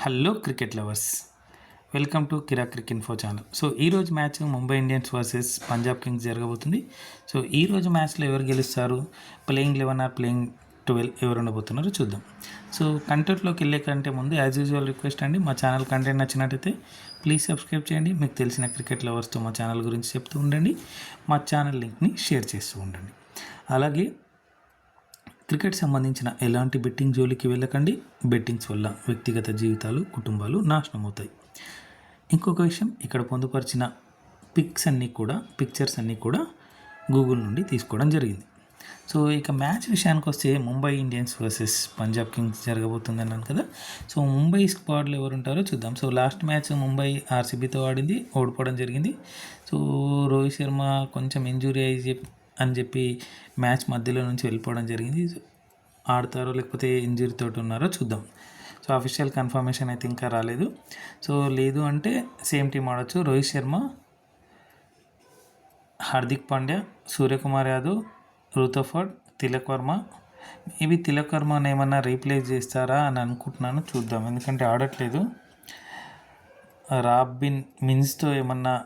Hello cricket lovers, welcome to Kira cric info channel. So ఈరోజు match Mumbai Indians versus Punjab Kings జరగబోతుంది. So ఈరోజు మ్యాచ్లో ఎవరు గెలుస్తారు, ప్లేయింగ్ 11 ఆర్ ప్లేయింగ్ 12 ఎవరు ఉండబోతున్నారో చూద్దాం. సో కంటెంట్లోకి వెళ్ళే కంటే ముందు యాజ్ యూజువల్ రిక్వెస్ట్ అండి, మా ఛానల్ కంటెంట్ నచ్చినట్టయితే ప్లీజ్ సబ్స్క్రైబ్ చేయండి. మీకు తెలిసిన క్రికెట్ లవర్స్తో మా ఛానల్ గురించి చెప్తూ ఉండండి, మా ఛానల్ లింక్ని షేర్ చేస్తూ ఉండండి. అలాగే క్రికెట్ సంబంధించిన ఎలాంటి బెట్టింగ్ జోలికి వెళ్ళకండి. బెట్టింగ్స్ వల్ల వ్యక్తిగత జీవితాలు, కుటుంబాలు నాశనం అవుతాయి. ఇంకొక విషయం, ఇక్కడ పొందుపరిచిన పిక్చర్స్ అన్నీ కూడా గూగుల్ నుండి తీసుకోవడం జరిగింది. సో ఇక మ్యాచ్ విషయానికి వస్తే Mumbai Indians versus Punjab Kings జరగబోతుంది అన్నాను కదా. సో ముంబై స్క్వాడ్లో ఎవరు ఉంటారో చూద్దాం. సో లాస్ట్ మ్యాచ్ ముంబై ఆర్సీబీతో ఆడింది, ఓడిపోవడం జరిగింది. సో రోహిత్ శర్మ కొంచెం ఇంజురీ అని చెప్పి మ్యాచ్ మధ్యలో నుంచి వెళ్ళిపోవడం జరిగింది. ఆడతారో లేకపోతే ఇంజురీతో ఉన్నారో చూద్దాం. సో అఫీషియల్ కన్ఫర్మేషన్ అయితే ఇంకా రాలేదు. సో లేదు అంటే సేమ్ టీం ఆడొచ్చు. రోహిత్ శర్మ, హార్దిక్ పాండ్యా, సూర్యకుమార్ యాదవ్, రూతఫర్డ్, తిలక్ వర్మ. ఇవి తిలక్ వర్మని ఏమన్నా రీప్లేస్ చేస్తారా అని అనుకుంటున్నాను, చూద్దాం. ఎందుకంటే ఆడట్లేదు. రాబిన్ మిన్స్తో ఏమన్నా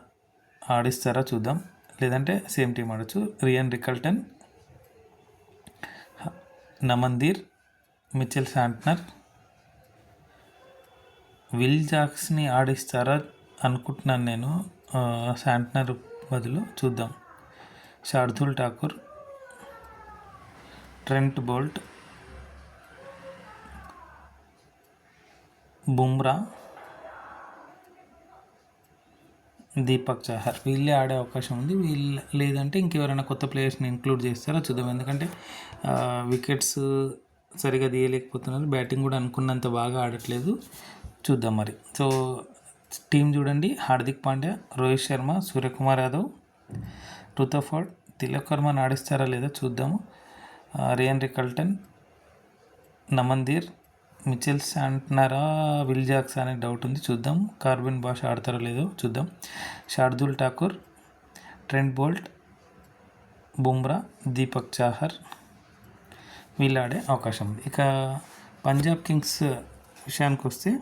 ఆడిస్తారా చూద్దాం. లేదంటే సేమ్ టీం ఆడచ్చు. Ryan Rickelton, Naman Dhir, Mitchell Santner, Will జాక్స్ని ఆడిస్తారా అనుకుంటున్నాను నేను, శాంట్నర్ బదులు. చూద్దాం. శార్దుల్ ఠాకూర్, ట్రెంట్ బోల్ట్, బుమ్రా, దీపక్ చాహర్, వీళ్ళే ఆడే అవకాశం ఉంది. లేదంటే ఇంకెవరైనా కొత్త ప్లేయర్స్ని ఇంక్లూడ్ చేస్తారో చూద్దాం. ఎందుకంటే వికెట్స్ సరిగా తీయలేకపోతున్నారు, బ్యాటింగ్ కూడా అనుకున్నంత బాగా ఆడట్లేదు. చూద్దాం మరి. సో టీం చూడండి: హార్దిక్ పాండ్యా, రోహిత్ శర్మ, సూర్యకుమార్ యాదవ్, రుతఫర్డ్, తిలక్ వర్మని ఆడిస్తారా లేదా చూద్దాము. రియన్ రికల్టన్, నమందీర్, మిచెల్ శాంట్నరా, విల్ జాక్స్ అనే డౌట్ ఉంది, చూద్దాం. కార్బిన్ బాష్ ఆడతారో లేదో చూద్దాం. శార్దుల్ ఠాకూర్, ట్రెంట్ బోల్ట్, బుమ్రా, దీపక్ చాహర్ వీళ్ళు ఆడే అవకాశం ఉంది. ఇక పంజాబ్ కింగ్స్ విషయానికి వస్తే,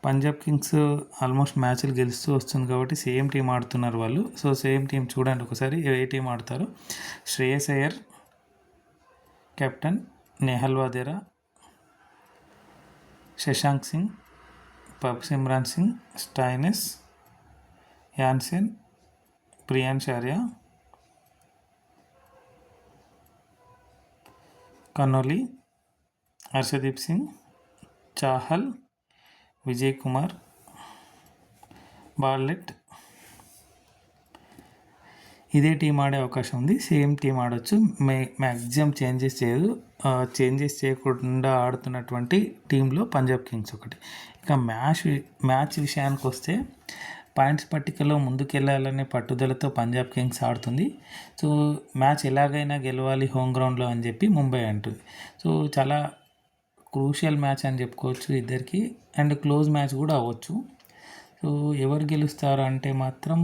పంజాబ్ కింగ్స్ ఆల్మోస్ట్ మ్యాచ్లు గెలుస్తూ వస్తుంది కాబట్టి సేమ్ టీం ఆడుతున్నారు వాళ్ళు. సో సేమ్ టీం చూడండి ఒకసారి ఏ టీం ఆడతారు. Shreyas Iyer captain, Nehal Wadhera, Shashank Singh, Simran Singh, Stoinis, Jansen, Priyansh Arya, Connolly, Harshdeep Singh, Chahal, Vijay Kumar, Bartlett. ఇదే టీం ఆడే అవకాశం ఉంది. సేమ్ టీం ఆడవచ్చు. మ్యాక్సిమం చేంజెస్ చేయకుండా ఆడుతున్నటువంటి టీంలో పంజాబ్ కింగ్స్ ఒకటి. ఇక మ్యాచ్ విషయానికి వస్తే, పాయింట్స్ పట్టికలో ముందుకెళ్లాలనే పట్టుదలతో పంజాబ్ కింగ్స్ ఆడుతుంది. సో మ్యాచ్ ఎలాగైనా గెలవాలి హోమ్ గ్రౌండ్లో అని చెప్పి ముంబై అంటుంది. సో చాలా క్రూషియల్ మ్యాచ్ అని చెప్పుకోవచ్చు ఇద్దరికి, అండ్ క్లోజ్ మ్యాచ్ కూడా అవ్వచ్చు. సో ఎవరు గెలుస్తారు అంటే మాత్రం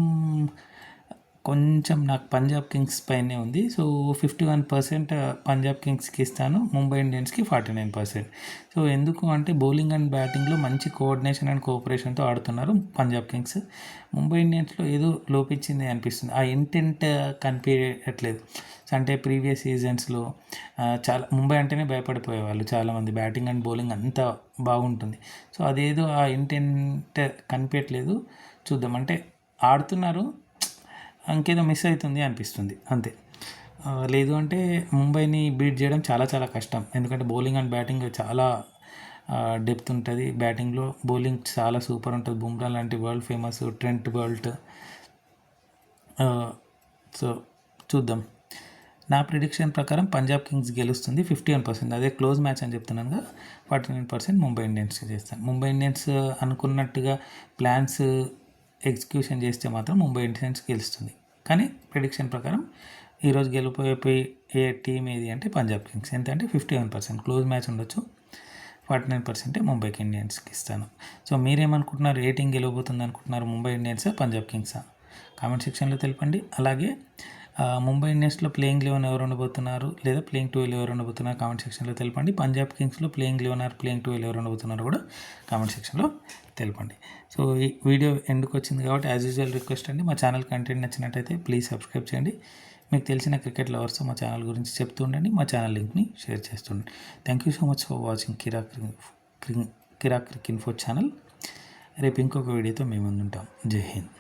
కొంచెం నాకు పంజాబ్ కింగ్స్ పైనే ఉంది. సో 51% పంజాబ్ కింగ్స్కి ఇస్తాను, ముంబై ఇండియన్స్కి 49%. సో ఎందుకు అంటే బౌలింగ్ అండ్ బ్యాటింగ్లో మంచి కోఆర్డినేషన్ అండ్ కోఆపరేషన్తో ఆడుతున్నారు పంజాబ్ కింగ్స్. ముంబై ఇండియన్స్లో ఏదో లోపించింది అనిపిస్తుంది, ఆ ఇంటెంట్ కనిపించట్లేదు. అంటే ప్రీవియస్ సీజన్స్లో చాలా ముంబై అంటేనే భయపడిపోయేవాళ్ళు చాలామంది, బ్యాటింగ్ అండ్ బౌలింగ్ అంతా బాగుంటుంది. సో అదేదో ఆ ఇంటెంట్ కనిపించట్లేదు. చూద్దాం. అంటే ఆడుతున్నారు, ఇంకేదో మిస్ అవుతుంది అనిపిస్తుంది అంతే. లేదు అంటే ముంబైని బీట్ చేయడం చాలా చాలా కష్టం. ఎందుకంటే బౌలింగ్ అండ్ బ్యాటింగ్ చాలా డెప్త్ ఉంటుంది. బ్యాటింగ్లో బౌలింగ్ చాలా సూపర్ ఉంటుంది. బుమ్రా లాంటి world famous, Trent Boult. So చూద్దాం. నా ప్రిడిక్షన్ ప్రకారం పంజాబ్ కింగ్స్ గెలుస్తుంది 51%. అదే క్లోజ్ మ్యాచ్ అని చెప్తున్నాను కదా, 49% ముంబై ఇండియన్స్కి చేస్తాను. ముంబై ఇండియన్స్ అనుకున్నట్టుగా ప్లాన్స్ ఎగ్జిక్యూషన్ చేస్తే మాత్రం ముంబై ఇండియన్స్ గెలుస్తుంది. కానీ ప్రిడిక్షన్ ప్రకారం ఈరోజు గెలిపోయే టీం ఏది అంటే పంజాబ్ కింగ్స్. ఎంత అంటే 51%. క్లోజ్ మ్యాచ్ ఉండొచ్చు. 49% ముంబైకి ఇండియన్స్కి ఇస్తాను. సో మీరేమనుకుంటున్నారు, ఏ టీం గెలవబోతుంది అనుకుంటున్నారు, ముంబై ఇండియన్సా పంజాబ్ కింగ్సా? కామెంట్ సెక్షన్లో తెలపండి. అలాగే ముంబై ఇండియన్స్లో ప్లేయింగ్ 11 ఎవరు ఉండబోతున్నారు లేదా ప్లేయింగ్ 12 ఎవరు ఉండబోతున్నారు కామెంట్ సెక్షన్లో తెలపండి. పంజాబ్ కింగ్స్లో ప్లేయింగ్ 11 ఆర్ ప్లేయింగ్ 12 ఎవరు ఉండబోతున్నారో కూడా కామెంట్ సెక్షన్లో తెలపండి. సో ఈ వీడియో ఎండ్కి వచ్చింది కాబట్టి యాజ్ యూజువల్ రిక్వెస్ట్ అండి, మా ఛానల్ కంటెంట్ నచ్చినట్టయితే ప్లీజ్ సబ్స్క్రైబ్ చేయండి. మీకు తెలిసిన క్రికెట్ లవర్స్ మా ఛానల్ గురించి చెప్తూ ఉండండి, మా ఛానల్ లింక్ని షేర్ చేస్తుండండి. Thank you so much for watching Kiraak cric info channel. రేపు ఇంకొక వీడియోతో మేము ముందుంటాం. జై హింద్.